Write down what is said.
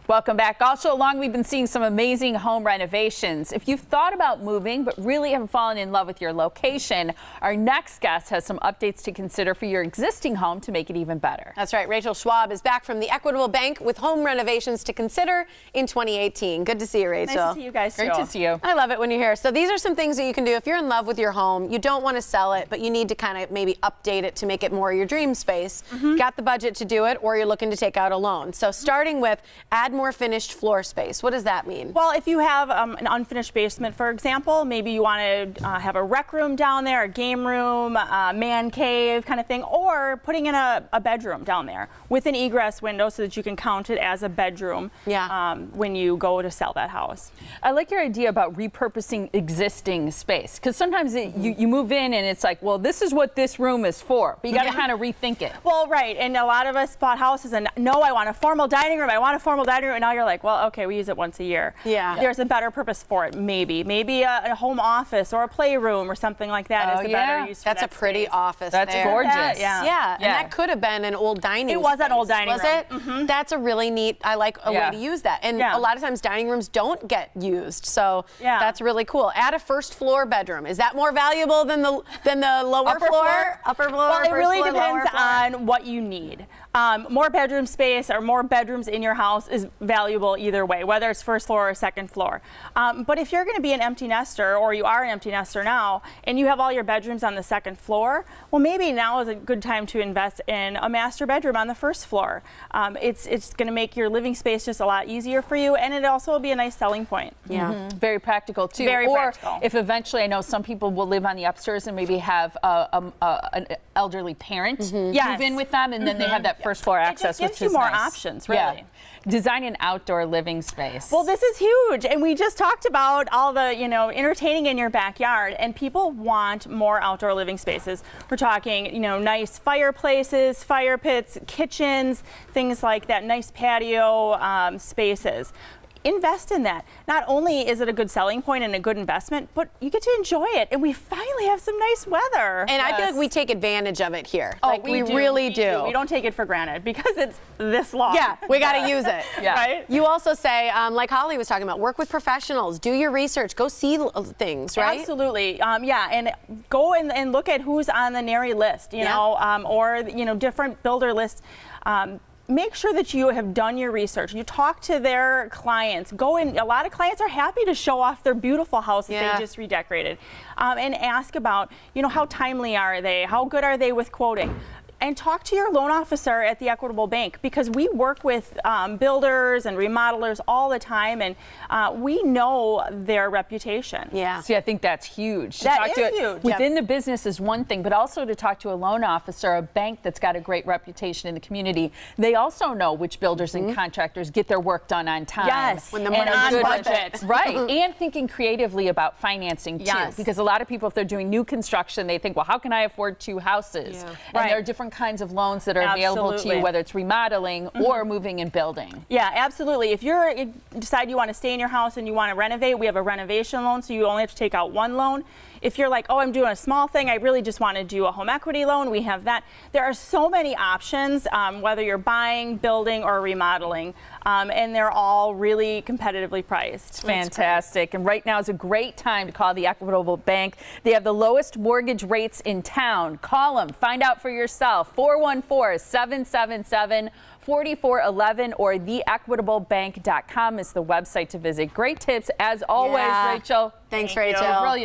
Welcome back. All show long, we've been seeing some amazing home renovations. If you've thought about moving but really haven't fallen in love with your location, our next guest has some updates to consider for your existing home to make it even better. That's right. Rachel Schwab is back from the Equitable Bank with home renovations to consider in 2018. Good to see you, Rachel. Nice to see you guys, Great to see you. I love it when you're here. So these are some things that you can do if you're in love with your home. You don't want to sell it, but you need to kind of maybe update it to make it more your dream space. Got the budget to do it, or you're looking to take out a loan. So starting with add more finished floor space. What does that mean? Well, if you have an unfinished basement, for example, maybe you want to have a rec room down there, a game room, a man cave kind of thing, or putting in a bedroom down there with an egress window so that you can count it as a bedroom when you go to sell that house. I like your idea about repurposing existing space, because sometimes you move in and it's like, well, this is what this room is for, but you got to kind of rethink it. Well, right, and a lot of us bought houses and no, I want a formal dining room, I want a formal dining room, and now you're like, well, okay, we use it once a year. Yeah. There's a better purpose for it, maybe a home office or a playroom or something like that is a better use for That's that a pretty space. office. That's there. gorgeous. Yeah, and that could have been an old dining room. It was an old dining room. Was it? That's a really neat, I like a way to use that. And a lot of times dining rooms don't get used, so that's really cool. Add a first floor bedroom. Is that more valuable than the lower floor? Upper floor? Well, it really floor, depends on what you need. More bedroom space or more bedrooms in your house is valuable either way, whether it's first floor or second floor. But if you're going to be an empty nester, or you are an empty nester now, and you have all your bedrooms on the second floor, well, maybe now is a good time to invest in a master bedroom on the first floor. It's going to make your living space just a lot easier for you, and it also will be a nice selling point. Yeah. Very practical too. Very practical. If eventually, I know some people will live on the upstairs and maybe have an elderly parent move in with them, and then they have that first floor access, it just gives you more options, really. Yeah. Design an outdoor living space. Well, this is huge, and we just talked about all the, entertaining in your backyard, and people want more outdoor living spaces. We're talking, nice fireplaces, fire pits, kitchens, things like that, nice patio spaces. Invest in that. Not only is it a good selling point and a good investment, but you get to enjoy it. And we finally have some nice weather. And I feel like we take advantage of it here. Oh, like we really do. We don't take it for granted because it's this long. Yeah, we got to use it. Right? You also say, like Holly was talking about, work with professionals, do your research, go see things, right? Absolutely. And go and look at who's on the NARI list, or different builder lists. Make sure that you have done your research. You talk to their clients. Go in. A lot of clients are happy to show off their beautiful house that they just redecorated, and ask about, how timely are they? How good are they with quoting? And talk to your loan officer at the Equitable Bank, because we work with builders and remodelers all the time, and we know their reputation. Yeah. See, I think that's huge. That is huge. Within the business is one thing, but also to talk to a loan officer, a bank that's got a great reputation in the community. They also know which builders and contractors get their work done on time. Yes, when the money's on budget. Right, and thinking creatively about financing too. Because a lot of people, if they're doing new construction, they think, well, how can I afford two houses? And there are different kinds of loans that are available to you, whether it's remodeling or moving and building. Yeah, absolutely. If you decide you want to stay in your house and you want to renovate, we have a renovation loan, so you only have to take out one loan. If you're like, oh, I'm doing a small thing, I really just want to do a home equity loan, we have that. There are so many options, whether you're buying, building, or remodeling, and they're all really competitively priced. Fantastic. And right now is a great time to call the Equitable Bank. They have the lowest mortgage rates in town. Call them. Find out for yourself. 414-777-4411 or theequitablebank.com is the website to visit. Great tips as always, Rachel. Thanks, Rachel. Brilliant.